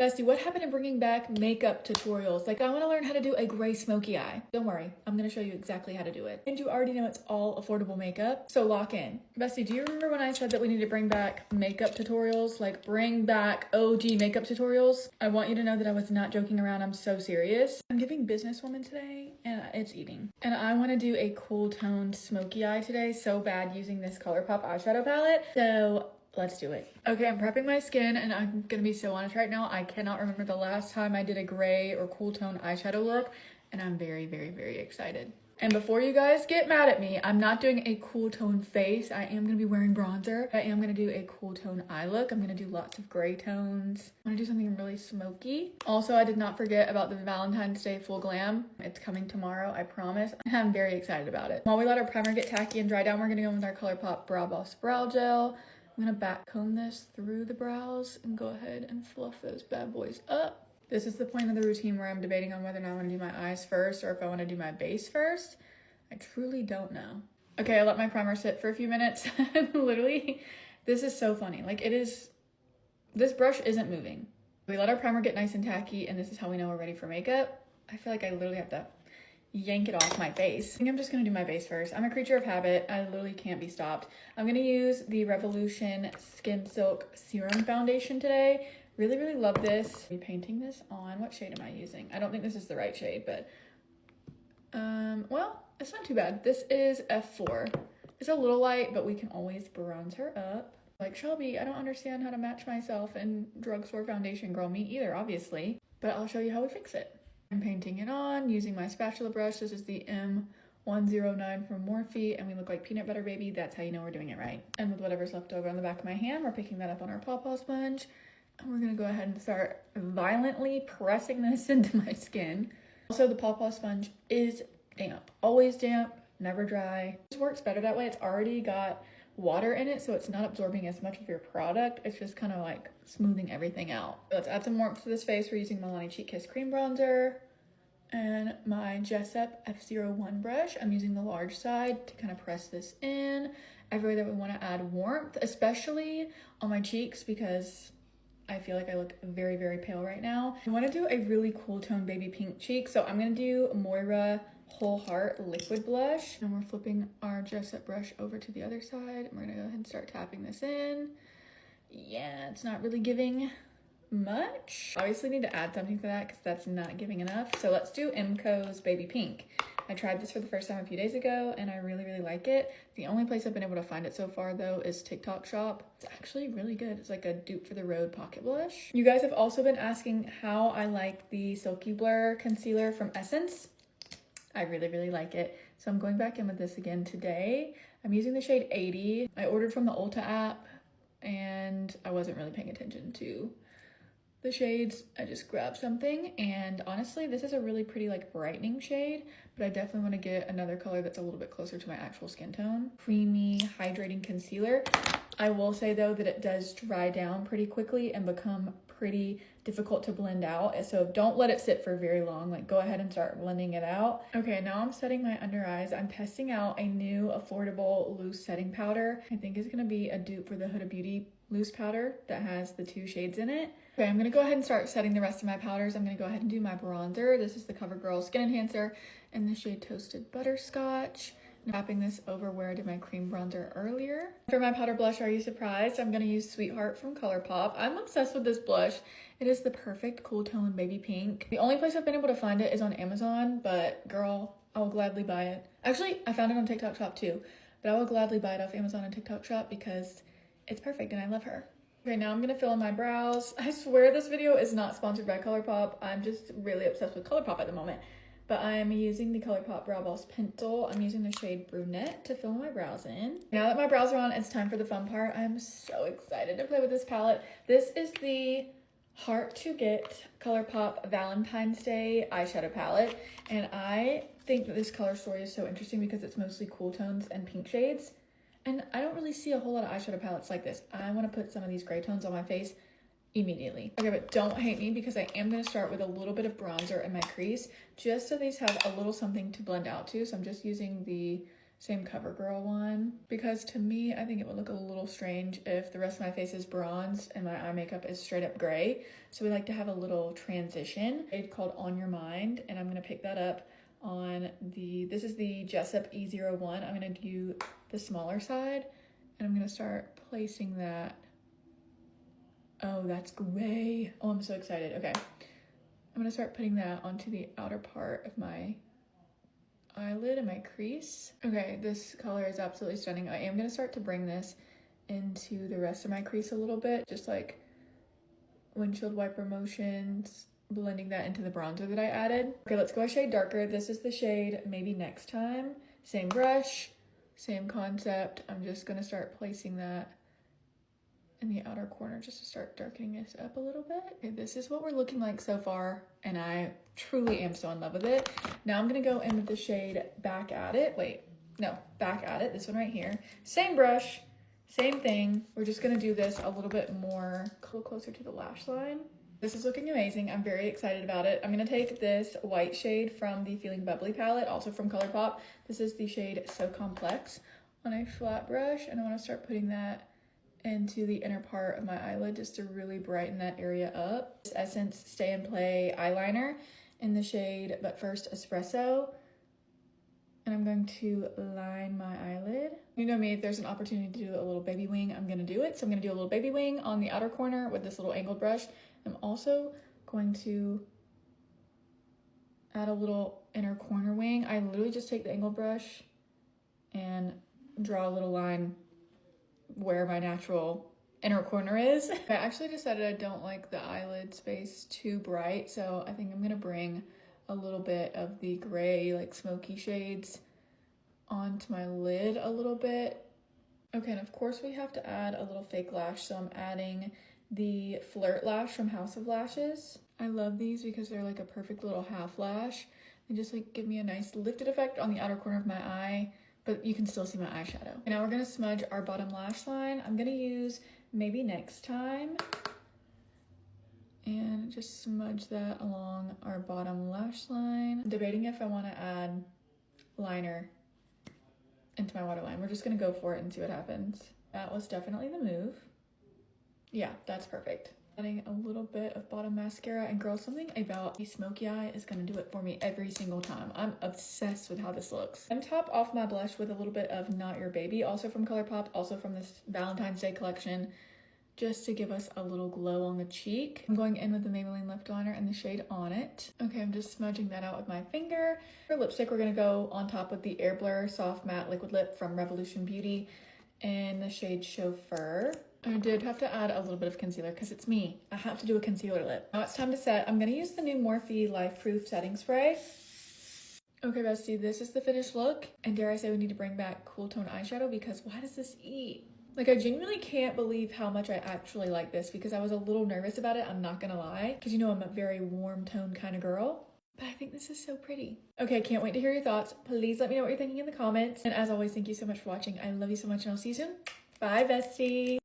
Bestie, what happened to bringing back makeup tutorials? Like, I want to learn how to do a gray smoky eye. Don't worry, I'm going to show you exactly how to do it. And you already know it's all affordable makeup, so lock in. Bestie, do you remember when I said that we need to bring back makeup tutorials? Like, bring back OG makeup tutorials? I want you to know that I was not joking around. I'm so serious. I'm giving businesswoman today, and it's eating. And I want to do a cool toned smoky eye today so bad using this ColourPop eyeshadow palette. So let's do it. Okay, I'm prepping my skin and I'm gonna be so honest right now. I cannot remember the last time I did a gray or cool tone eyeshadow look, and I'm very, very, very excited. And before you guys get mad at me, I'm not doing a cool tone face. I am gonna be wearing bronzer. I am gonna do a cool tone eye look. I'm gonna do lots of gray tones. I'm gonna do something really smoky. Also, I did not forget about the Valentine's Day full glam. It's coming tomorrow, I promise. I'm very excited about it. While we let our primer get tacky and dry down, we're gonna go in with our ColourPop Brow Boss Brow Gel. I'm gonna back comb this through the brows and go ahead and fluff those bad boys up. This is the point of the routine where I'm debating on whether or not I want to do my eyes first or if I want to do my base first. I truly don't know. Okay, I let my primer sit for a few minutes. Literally, this is so funny. Like, this brush isn't moving. We let our primer get nice and tacky, and this is how we know we're ready for makeup. I feel like I literally have to yank it off my face. I think I'm just gonna do my base first. I'm a creature of habit. I literally can't be stopped. I'm gonna use the Revolution Skin Silk Serum Foundation today. Really, really love this. I'm painting this on. What shade am I using? I don't think this is the right shade, but well, it's not too bad. This is F4. It's a little light, but we can always bronze her up. Like, Shelby, I don't understand how to match myself in drugstore foundation. Girl, me either, obviously. But I'll show you how we fix it. I'm painting it on using my spatula brush. This is the M109 from Morphe, and we look like peanut butter baby. That's how you know we're doing it right. And with whatever's left over on the back of my hand, we're picking that up on our pawpaw sponge. And we're gonna go ahead and start violently pressing this into my skin. Also, the pawpaw sponge is damp. Always damp, never dry. This works better that way. It's already got water in it, so it's not absorbing as much of your product. It's just kind of like smoothing everything out. Let's add some warmth to this face. We're using Milani Cheek Kiss Cream Bronzer and my Jessup F01 brush. I'm using the large side to kind of press this in everywhere that we want to add warmth, especially on my cheeks because I feel like I look very, very pale right now. I want to do a really cool tone baby pink cheek, so I'm going to do Moira Whole Heart Liquid Blush. And we're flipping our Jessup brush over to the other side. And we're gonna go ahead and start tapping this in. Yeah, it's not really giving much. Obviously need to add something to that because that's not giving enough. So let's do MCO's Baby Pink. I tried this for the first time a few days ago and I really, really like it. The only place I've been able to find it so far though is TikTok Shop. It's actually really good. It's like a dupe for the road pocket blush. You guys have also been asking how I like the Silky Blur concealer from Essence. I really, really like it. So I'm going back in with this again today. I'm using the shade 80. I ordered from the Ulta app and I wasn't really paying attention to the shades. I just grabbed something and honestly, this is a really pretty like brightening shade, but I definitely want to get another color that's a little bit closer to my actual skin tone. Creamy, hydrating concealer. I will say though that it does dry down pretty quickly and become pretty difficult to blend out, so don't let it sit for very long. Like, go ahead and start blending it out. Okay, now I'm setting my under eyes. I'm testing out a new affordable loose setting powder. I think it's gonna be a dupe for the Huda Beauty loose powder that has the 2 shades in it. Okay, I'm gonna go ahead and start setting the rest of my powders. I'm gonna go ahead and do my bronzer. This is the CoverGirl Skin Enhancer in the shade Toasted Butterscotch. I'm tapping this over where I did my cream bronzer earlier. For my powder blush, are you surprised? I'm gonna use Sweetheart from ColourPop. I'm obsessed with this blush. It is the perfect cool tone baby pink. The only place I've been able to find it is on Amazon, but girl, I will gladly buy it. Actually, I found it on TikTok Shop too, but I will gladly buy it off Amazon and TikTok Shop because it's perfect and I love her. Okay, now I'm gonna fill in my brows. I swear this video is not sponsored by ColourPop. I'm just really obsessed with ColourPop at the moment. But I'm using the ColourPop Brow Boss Pencil. I'm using the shade Brunette to fill my brows in. Now that my brows are on, it's time for the fun part. I'm so excited to play with this palette. This is the Hard to Get ColourPop Valentine's Day eyeshadow palette. And I think that this color story is so interesting because it's mostly cool tones and pink shades. And I don't really see a whole lot of eyeshadow palettes like this. I want to put some of these gray tones on my face immediately. Okay, but don't hate me because I am going to start with a little bit of bronzer in my crease just so these have a little something to blend out to. So I'm just using the same CoverGirl one, because to me, I think it would look a little strange if the rest of my face is bronze and my eye makeup is straight up gray. So we like to have a little transition. It's called On Your Mind, and I'm gonna pick that up on this is the Jessup E01. I'm gonna do the smaller side, and I'm gonna start placing that. Oh, that's gray. Oh, I'm so excited. Okay, I'm gonna start putting that onto the outer part of my eyelid and my crease. Okay, this color is absolutely stunning. I am gonna start to bring this into the rest of my crease a little bit, just like windshield wiper motions, blending that into the bronzer that I added. Okay, let's go a shade darker. This is the shade Maybe Next Time. Same brush, same concept. I'm just gonna start placing that in the outer corner just to start darkening this up a little bit. Okay, this is what we're looking like so far, and I truly am so in love with it. Now I'm gonna go in with the shade Back At It. Wait, no, Back At It, this one right here. Same brush, same thing. We're just gonna do this a little bit more, a little closer to the lash line. This is looking amazing. I'm very excited about it. I'm gonna take this white shade from the Feeling Bubbly palette, also from ColourPop. This is the shade So Complex, on a flat brush, and I wanna start putting that into the inner part of my eyelid just to really brighten that area up. This Essence Stay and Play eyeliner in the shade But First Espresso. And I'm going to line my eyelid. You know me, if there's an opportunity to do a little baby wing, I'm gonna do it. So I'm gonna do a little baby wing on the outer corner with this little angled brush. I'm also going to add a little inner corner wing. I literally just take the angled brush and draw a little line where my natural inner corner is. I actually decided I don't like the eyelid space too bright, so I think I'm gonna bring a little bit of the gray, like smoky shades onto my lid a little bit. Okay, and of course we have to add a little fake lash, so I'm adding the Flirt Lash from House of Lashes. I love these because they're like a perfect little half lash. They just like give me a nice lifted effect on the outer corner of my eye, but you can still see my eyeshadow. And now we're gonna smudge our bottom lash line. I'm gonna use Maybe Next Time and just smudge that along our bottom lash line. I'm debating if I wanna add liner into my waterline. We're just gonna go for it and see what happens. That was definitely the move. Yeah, that's perfect. Adding a little bit of bottom mascara, and girl, something about the smoky eye is gonna do it for me every single time. I'm obsessed with how this looks. I'm top off my blush with a little bit of Not Your Baby, also from ColourPop, also from this Valentine's Day collection, just to give us a little glow on the cheek. I'm going in with the Maybelline lip liner and the shade On It. Okay, I'm just smudging that out with my finger. For lipstick, we're gonna go on top with the Air Blur Soft Matte Liquid Lip from Revolution Beauty in the shade Chauffeur. I did have to add a little bit of concealer because it's me. I have to do a concealer lip. Now it's time to set. I'm gonna use the new Morphe Life Proof Setting Spray. Okay, bestie, this is the finished look. And dare I say we need to bring back cool tone eyeshadow, because why does this eat? Like, I genuinely can't believe how much I actually like this, because I was a little nervous about it, I'm not gonna lie. Because you know I'm a very warm tone kind of girl. But I think this is so pretty. Okay, can't wait to hear your thoughts. Please let me know what you're thinking in the comments. And as always, thank you so much for watching. I love you so much, and I'll see you soon. Bye, bestie.